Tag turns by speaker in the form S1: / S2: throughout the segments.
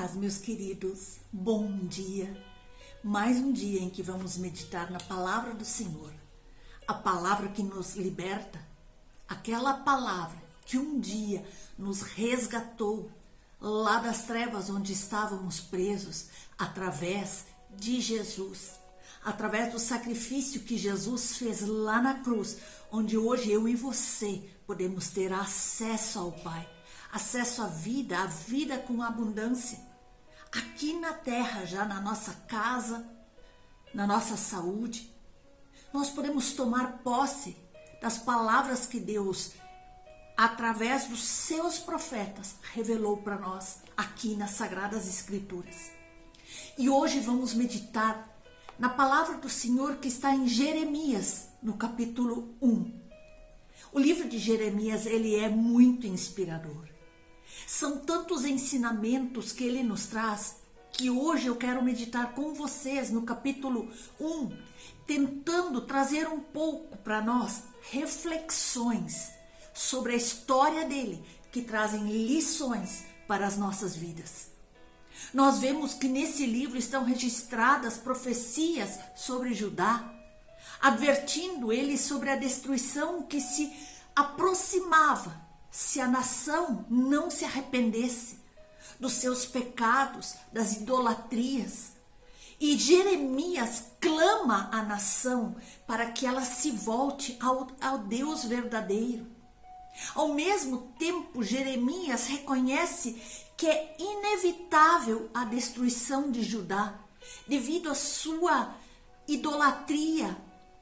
S1: paz, meus queridos. Bom dia. Mais um dia em que vamos meditar na palavra do Senhor. A palavra que nos liberta. Aquela palavra que um dia nos resgatou lá das trevas onde estávamos presos, através de Jesus. Através do sacrifício que Jesus fez lá na cruz, onde hoje eu e você podemos ter acesso ao Pai. Acesso à vida, a vida com abundância. Aqui na terra, já na nossa casa, na nossa saúde, nós podemos tomar posse das palavras que Deus, através dos seus profetas, revelou para nós aqui nas Sagradas Escrituras. E hoje vamos meditar na palavra do Senhor que está em Jeremias, no capítulo 1. O livro de Jeremias, ele é muito inspirador. São tantos ensinamentos que ele nos traz que hoje eu quero meditar com vocês no capítulo 1, tentando trazer um pouco para nós reflexões sobre a história dele, que trazem lições para as nossas vidas. Nós vemos que nesse livro estão registradas profecias sobre Judá, advertindo ele sobre a destruição que se aproximava se a nação não se arrependesse dos seus pecados, das idolatrias. E Jeremias clama à nação para que ela se volte ao Deus verdadeiro. Ao mesmo tempo, Jeremias reconhece que é inevitável a destruição de Judá, devido à sua idolatria,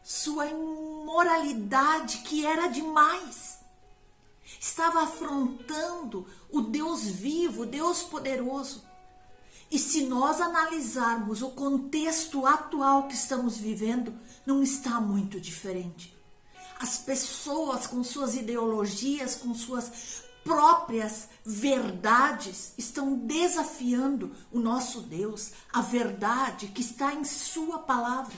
S1: sua imoralidade que era demais. Estava afrontando o Deus vivo, o Deus poderoso. E se nós analisarmos o contexto atual que estamos vivendo, não está muito diferente. As pessoas com suas ideologias, com suas próprias verdades, estão desafiando o nosso Deus, a verdade que está em sua palavra.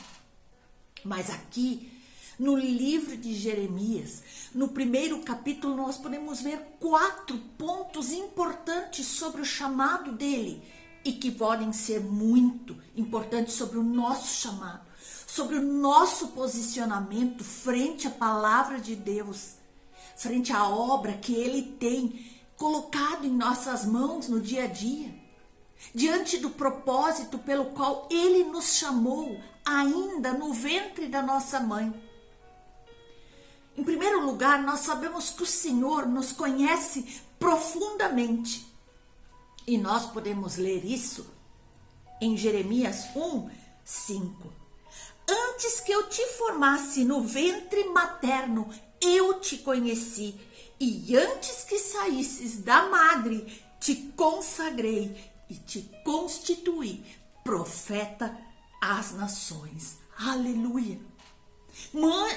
S1: Mas aqui, no livro de Jeremias, no primeiro capítulo, nós podemos ver 4 pontos importantes sobre o chamado dele e que podem ser muito importantes sobre o nosso chamado, sobre o nosso posicionamento frente à palavra de Deus, frente à obra que ele tem colocado em nossas mãos no dia a dia, diante do propósito pelo qual ele nos chamou ainda no ventre da nossa mãe. Em primeiro lugar, nós sabemos que o Senhor nos conhece profundamente. E nós podemos ler isso em Jeremias 1:5. Antes que eu te formasse no ventre materno, eu te conheci. E antes que saísses da madre, te consagrei e te constituí profeta às nações. Aleluia!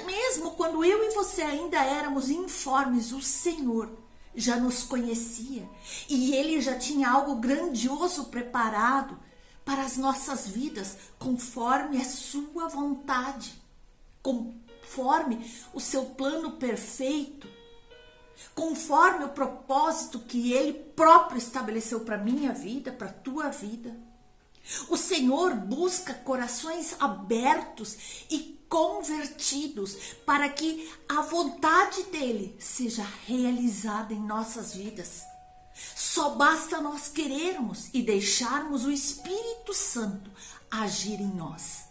S1: Mesmo quando eu e você ainda éramos informes, o Senhor já nos conhecia e ele já tinha algo grandioso preparado para as nossas vidas, conforme a sua vontade, conforme o seu plano perfeito, conforme o propósito que ele próprio estabeleceu para a minha vida, para a tua vida. O Senhor busca corações abertos e convertidos para que a vontade dele seja realizada em nossas vidas. Só basta nós querermos e deixarmos o Espírito Santo agir em nós.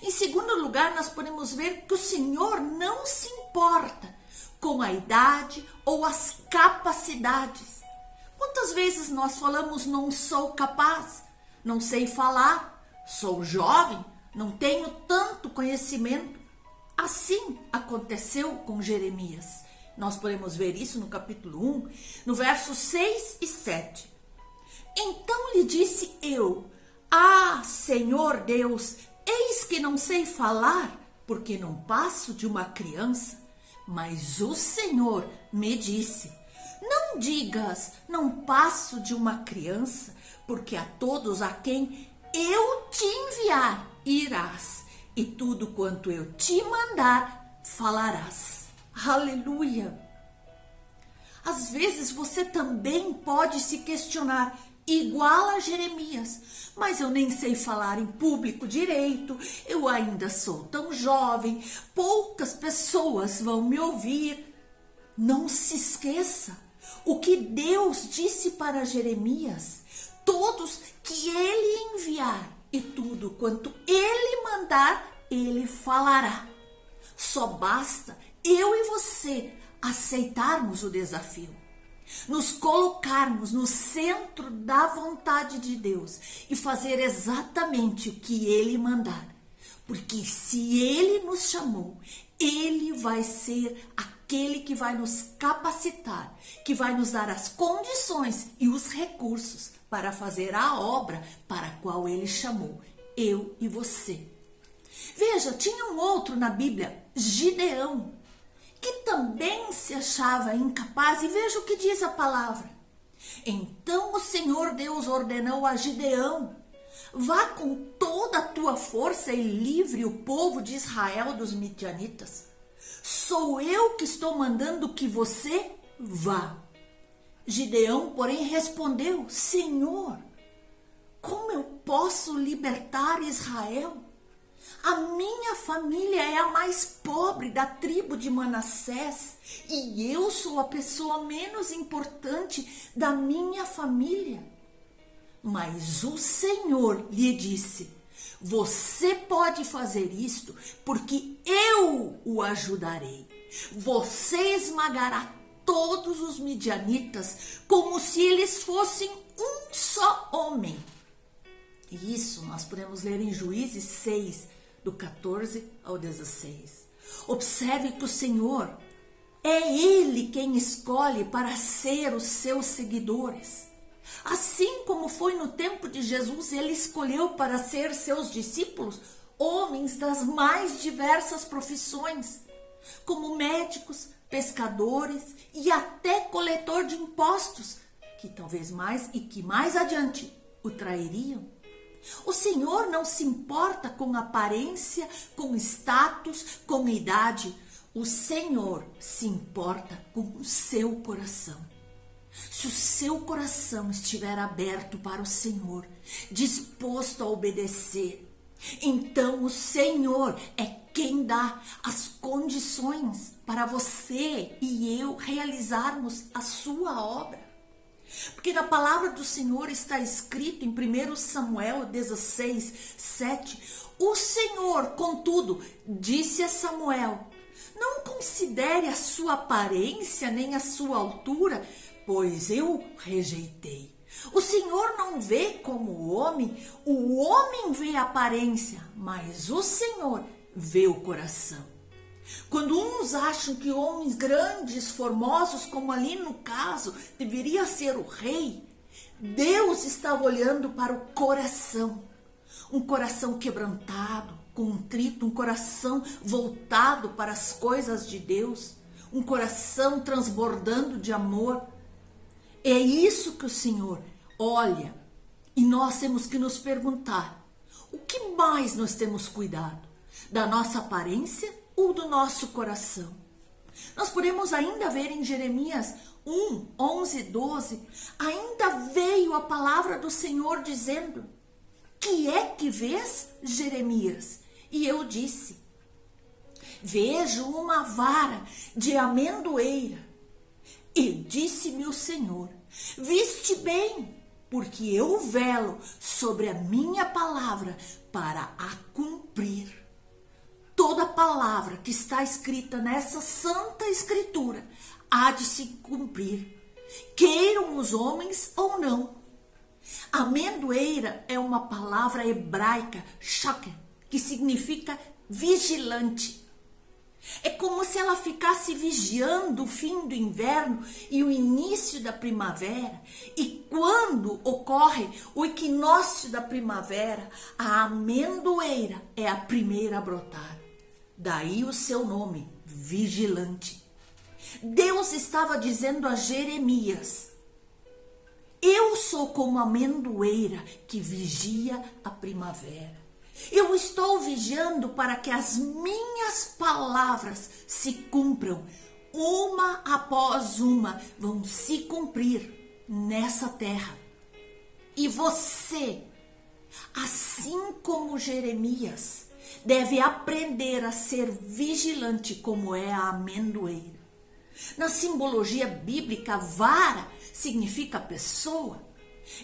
S1: Em segundo lugar, nós podemos ver que o Senhor não se importa com a idade ou as capacidades. Quantas vezes nós falamos, não sou capaz, não sei falar, sou jovem, não tenho tanto conhecimento. Assim aconteceu com Jeremias. Nós podemos ver isso no capítulo 1, no versos 6 e 7. Então lhe disse eu: Senhor Deus, eis que não sei falar, porque não passo de uma criança. Mas o Senhor me disse: não digas, não passo de uma criança, porque a todos a quem eu te enviar irás, e tudo quanto eu te mandar falarás. Aleluia! Às vezes você também pode se questionar: igual a Jeremias, mas eu nem sei falar em público direito, eu ainda sou tão jovem, poucas pessoas vão me ouvir. Não se esqueça o que Deus disse para Jeremias: todos que ele enviar e tudo quanto ele mandar, ele falará. Só basta eu e você aceitarmos o desafio, nos colocarmos no centro da vontade de Deus e fazer exatamente o que ele mandar. Porque se ele nos chamou, ele vai ser aquele que vai nos capacitar, que vai nos dar as condições e os recursos para fazer a obra para a qual ele chamou, eu e você. Veja, tinha um outro na Bíblia, Gideão, que também se achava incapaz, e veja o que diz a palavra. Então o Senhor Deus ordenou a Gideão: vá com toda a tua força e livre o povo de Israel dos midianitas. Sou eu que estou mandando que você vá. Gideão, porém, respondeu: Senhor, como eu posso libertar Israel? A minha família é a mais pobre da tribo de Manassés e eu sou a pessoa menos importante da minha família. Mas o Senhor lhe disse: você pode fazer isto porque eu o ajudarei. Você esmagará todos os midianitas como se eles fossem um só homem. Isso nós podemos ler em Juízes 6, do 14 ao 16. Observe que o Senhor é Ele quem escolhe para ser os seus seguidores. Assim como foi no tempo de Jesus, Ele escolheu para ser seus discípulos homens das mais diversas profissões, como médicos, pescadores e até coletor de impostos, que talvez mais adiante o trairiam. O Senhor não se importa com aparência, com status, com idade. O Senhor se importa com o seu coração. Se o seu coração estiver aberto para o Senhor, disposto a obedecer, então o Senhor é quem dá as condições para você e eu realizarmos a sua obra. Porque na palavra do Senhor está escrito em 1 Samuel 16, 7, o Senhor, contudo, disse a Samuel: não considere a sua aparência nem a sua altura, pois eu rejeitei. O Senhor não vê como o homem vê a aparência, mas o Senhor vê o coração. Quando uns acham que homens grandes, formosos, como ali no caso, deveria ser o rei, Deus estava olhando para o coração. Um coração quebrantado, contrito, um coração voltado para as coisas de Deus, um coração transbordando de amor. É isso que o Senhor olha, e nós temos que nos perguntar: o que mais nós temos cuidado? Da nossa aparência ou do nosso coração? Nós podemos ainda ver em Jeremias 1, 11, 12, ainda veio a palavra do Senhor dizendo: que é que vês, Jeremias? E eu disse: vejo uma vara de amendoeira. E disse-me o Senhor: viste bem, porque eu velo sobre a minha palavra para a cumprir. Toda palavra que está escrita nessa santa escritura há de se cumprir, queiram os homens ou não. Amendoeira é uma palavra hebraica, shaker, que significa vigilante. É como se ela ficasse vigiando o fim do inverno e o início da primavera. E quando ocorre o equinócio da primavera, a amendoeira é a primeira a brotar. Daí o seu nome, vigilante. Deus estava dizendo a Jeremias: eu sou como a amendoeira que vigia a primavera. Eu estou vigiando para que as minhas palavras se cumpram, uma após uma, vão se cumprir nessa terra. você, assim como Jeremias, deve aprender a ser vigilante como é a amendoeira. Na simbologia bíblica, vara significa pessoa.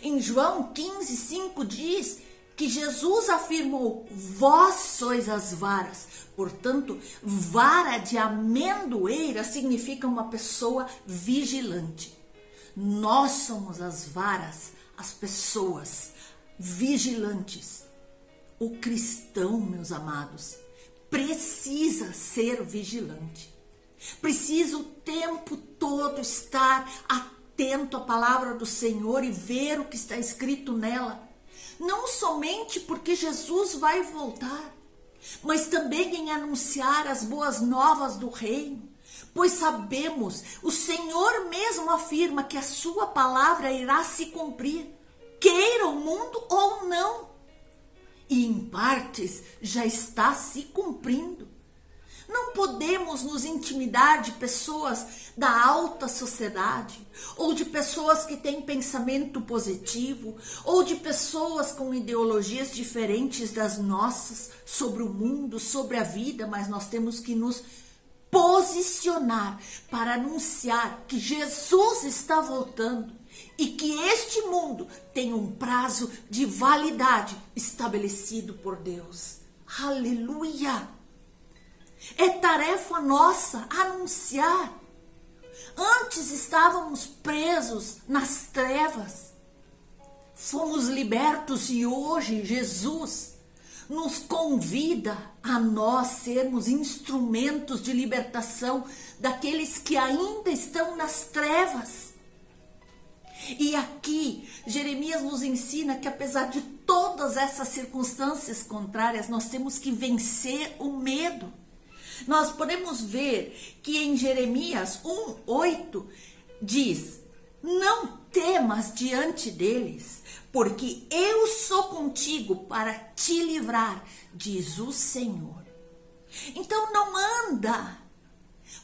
S1: Em João 15:5 diz que Jesus afirmou: vós sois as varas. Portanto, vara de amendoeira significa uma pessoa vigilante. Nós somos as varas, as pessoas vigilantes. O cristão, meus amados, precisa ser vigilante. Precisa o tempo todo estar atento à palavra do Senhor e ver o que está escrito nela. Não somente porque Jesus vai voltar, mas também em anunciar as boas novas do reino. Pois sabemos, o Senhor mesmo afirma que a sua palavra irá se cumprir, queira o mundo ou não. E em partes já está se cumprindo. Não podemos nos intimidar de pessoas da alta sociedade, ou de pessoas que têm pensamento positivo, ou de pessoas com ideologias diferentes das nossas sobre o mundo, sobre a vida, mas nós temos que nos posicionar para anunciar que Jesus está voltando e que este mundo tem um prazo de validade estabelecido por Deus. Aleluia! É tarefa nossa anunciar. Antes estávamos presos nas trevas. Fomos libertos e hoje Jesus nos convida a nós sermos instrumentos de libertação daqueles que ainda estão nas trevas. E aqui, Jeremias nos ensina que apesar de todas essas circunstâncias contrárias, nós temos que vencer o medo. Nós podemos ver que em Jeremias 1:8 diz: não temas diante deles, porque eu sou contigo para te livrar, diz o Senhor. Então não anda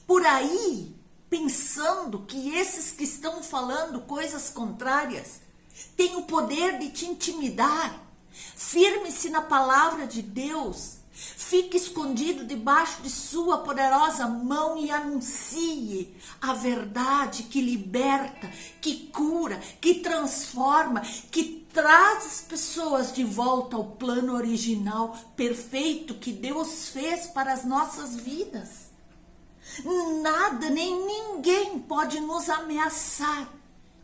S1: por aí pensando que esses que estão falando coisas contrárias têm o poder de te intimidar. Firme-se na palavra de Deus. Fique escondido debaixo de sua poderosa mão e anuncie a verdade que liberta, que cura, que transforma, que traz as pessoas de volta ao plano original perfeito que Deus fez para as nossas vidas. Nada nem ninguém pode nos ameaçar.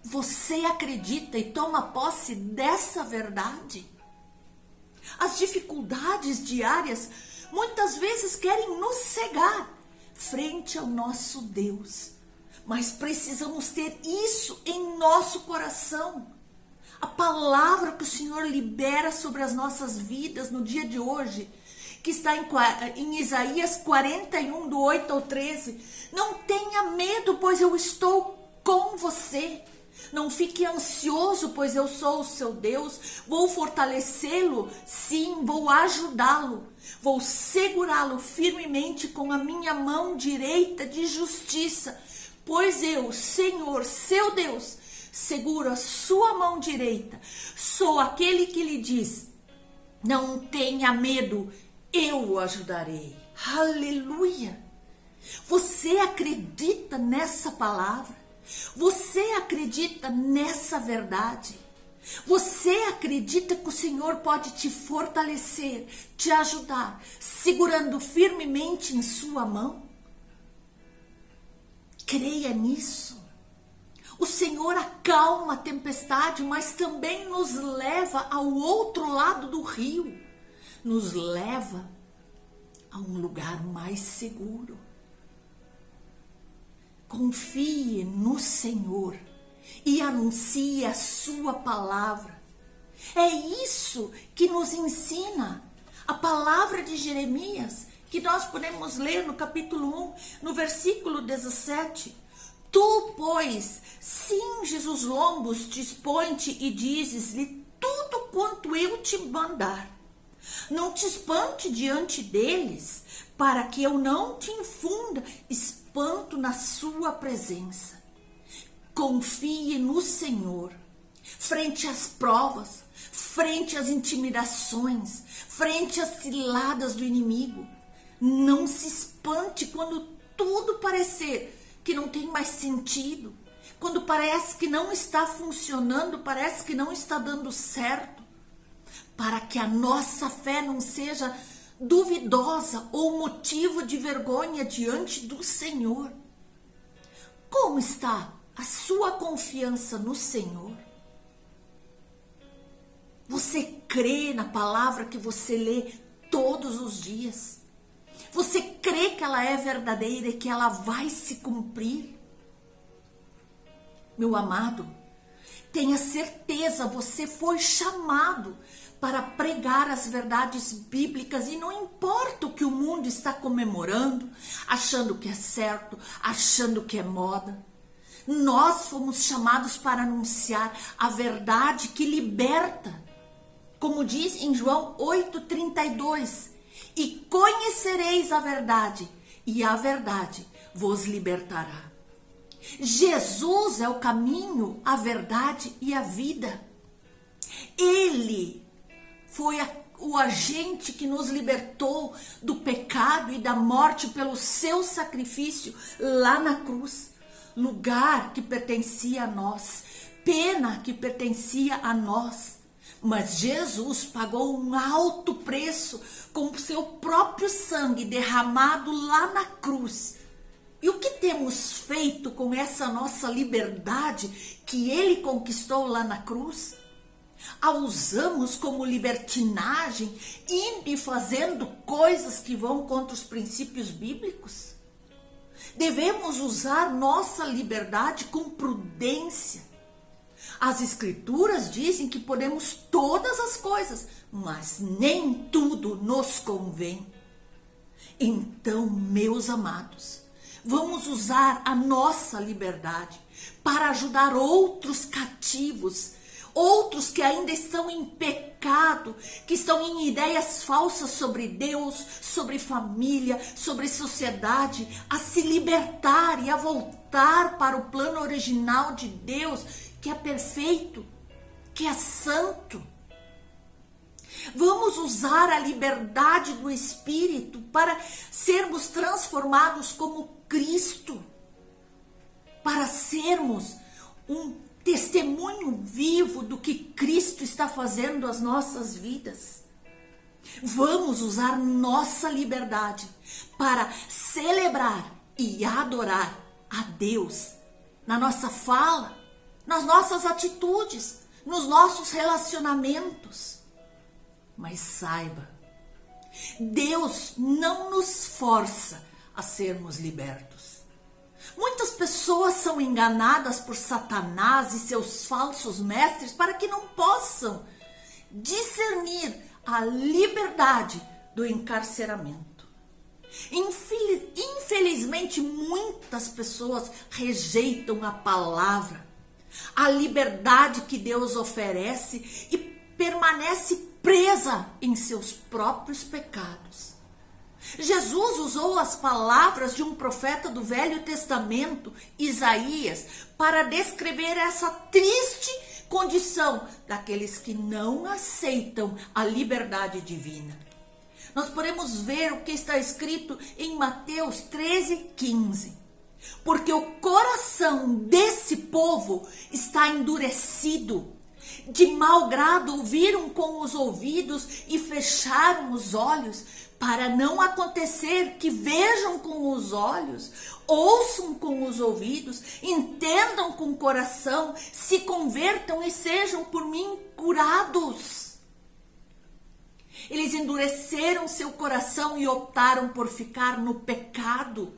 S1: Você acredita e toma posse dessa verdade? As dificuldades diárias muitas vezes querem nos cegar frente ao nosso Deus. Mas precisamos ter isso em nosso coração. A palavra que o Senhor libera sobre as nossas vidas no dia de hoje, que está em Isaías 41, do 8 ao 13. Não tenha medo, pois eu estou com você. Não fique ansioso, pois eu sou o seu Deus. Vou fortalecê-lo, sim, vou ajudá-lo. Vou segurá-lo firmemente com a minha mão direita de justiça. Pois eu, Senhor, seu Deus, seguro a sua mão direita. Sou aquele que lhe diz: não tenha medo, eu o ajudarei. Aleluia! Você acredita nessa palavra? Você acredita nessa verdade? Você acredita que o Senhor pode te fortalecer, te ajudar, segurando firmemente em sua mão? Creia nisso. O Senhor acalma a tempestade, mas também nos leva ao outro lado do rio. Nos leva a um lugar mais seguro. Confie no Senhor e anuncie a sua palavra. É isso que nos ensina a palavra de Jeremias, que nós podemos ler no capítulo 1, no versículo 17. Tu, pois, cinges os lombos, dispõe-te e dizes-lhe tudo quanto eu te mandar. Não te espante diante deles, para que eu não te infunda espanto na sua presença. Confie no Senhor frente às provas, frente às intimidações, frente às ciladas do inimigo. Não se espante quando tudo parecer que não tem mais sentido, quando parece que não está funcionando, parece que não está dando certo, para que a nossa fé não seja duvidosa ou motivo de vergonha diante do Senhor. Como está a sua confiança no Senhor? Você crê na palavra que você lê todos os dias? Você crê que ela é verdadeira e que ela vai se cumprir? Meu amado, tenha certeza, você foi chamado para pregar as verdades bíblicas e não importa o que o mundo está comemorando, achando que é certo, achando que é moda. Nós fomos chamados para anunciar a verdade que liberta. Como diz em João 8,32, e conhecereis a verdade, e a verdade vos libertará. Jesus é o caminho, a verdade e a vida. Ele foi o agente que nos libertou do pecado e da morte pelo seu sacrifício lá na cruz. Lugar que pertencia a nós, pena que pertencia a nós. Mas Jesus pagou um alto preço com o seu próprio sangue derramado lá na cruz. E o que temos feito com essa nossa liberdade que ele conquistou lá na cruz? A usamos como libertinagem, indo e fazendo coisas que vão contra os princípios bíblicos? Devemos usar nossa liberdade com prudência. As Escrituras dizem que podemos todas as coisas, mas nem tudo nos convém. Então, meus amados, vamos usar a nossa liberdade para ajudar outros cativos, outros que ainda estão em pecado, que estão em ideias falsas sobre Deus, sobre família, sobre sociedade, a se libertar e a voltar para o plano original de Deus, que é perfeito, que é santo. Vamos usar a liberdade do Espírito para sermos transformados como Cristo, para sermos um testemunho vivo do que Cristo está fazendo às nossas vidas. Vamos usar nossa liberdade para celebrar e adorar a Deus na nossa fala, nas nossas atitudes, nos nossos relacionamentos. Mas saiba, Deus não nos força a sermos libertos. Muitas pessoas são enganadas por Satanás e seus falsos mestres para que não possam discernir a liberdade do encarceramento. Infelizmente, muitas pessoas rejeitam a palavra, a liberdade que Deus oferece e permanece presa em seus próprios pecados. Jesus usou as palavras de um profeta do Velho Testamento, Isaías, para descrever essa triste condição daqueles que não aceitam a liberdade divina. Nós podemos ver o que está escrito em Mateus 13:15. Porque o coração desse povo está endurecido. De mau grado ouviram com os ouvidos e fecharam os olhos, para não acontecer que vejam com os olhos, ouçam com os ouvidos, entendam com o coração, se convertam e sejam por mim curados. Eles endureceram seu coração e optaram por ficar no pecado.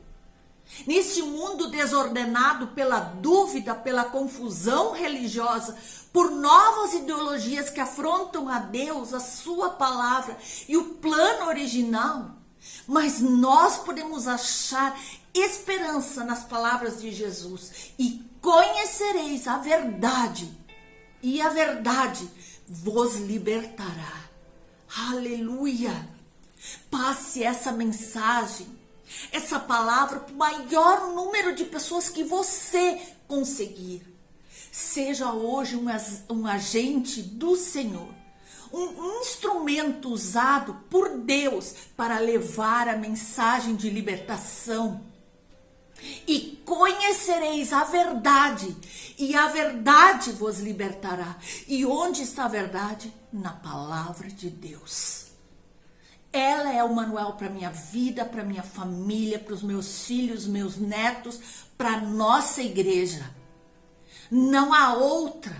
S1: Neste mundo desordenado pela dúvida, pela confusão religiosa, por novas ideologias que afrontam a Deus, a sua palavra e o plano original, mas nós podemos achar esperança nas palavras de Jesus. E conhecereis a verdade, e a verdade vos libertará. Aleluia! Passe essa mensagem, essa palavra para o maior número de pessoas que você conseguir. Seja hoje um agente do Senhor, um instrumento usado por Deus para levar a mensagem de libertação. E conhecereis a verdade, e a verdade vos libertará. E onde está a verdade? Na palavra de Deus. Ela é o manual para minha vida, para minha família, para os meus filhos, meus netos, para a nossa igreja. Não há outra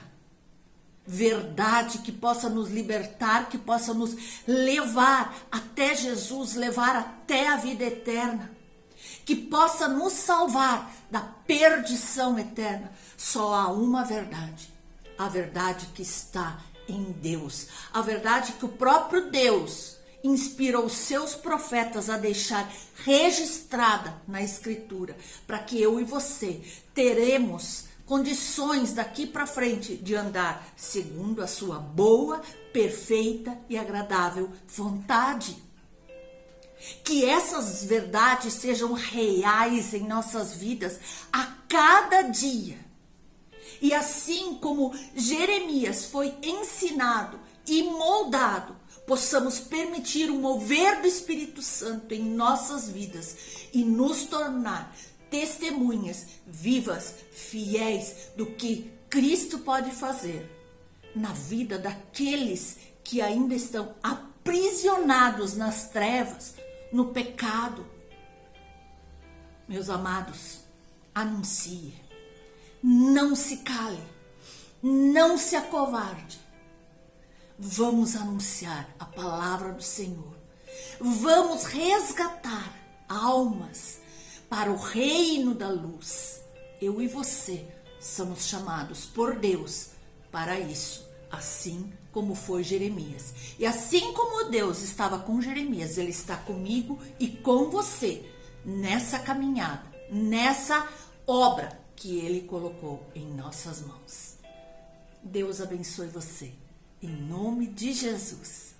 S1: verdade que possa nos libertar, que possa nos levar até Jesus, levar até a vida eterna, que possa nos salvar da perdição eterna. Só há uma verdade, a verdade que está em Deus, a verdade que o próprio Deus inspirou os seus profetas a deixar registrada na Escritura, para que eu e você teremos condições daqui para frente de andar segundo a sua boa, perfeita e agradável vontade. Que essas verdades sejam reais em nossas vidas a cada dia. E assim como Jeremias foi ensinado e moldado, possamos permitir o mover do Espírito Santo em nossas vidas e nos tornar testemunhas vivas, fiéis do que Cristo pode fazer na vida daqueles que ainda estão aprisionados nas trevas, no pecado. Meus amados, anuncie, não se cale, não se acovarde. Vamos anunciar a palavra do Senhor, vamos resgatar almas para o reino da luz. Eu e você somos chamados por Deus para isso, assim como foi Jeremias. E assim como Deus estava com Jeremias, Ele está comigo e com você nessa caminhada, nessa obra que Ele colocou em nossas mãos. Deus abençoe você, em nome de Jesus.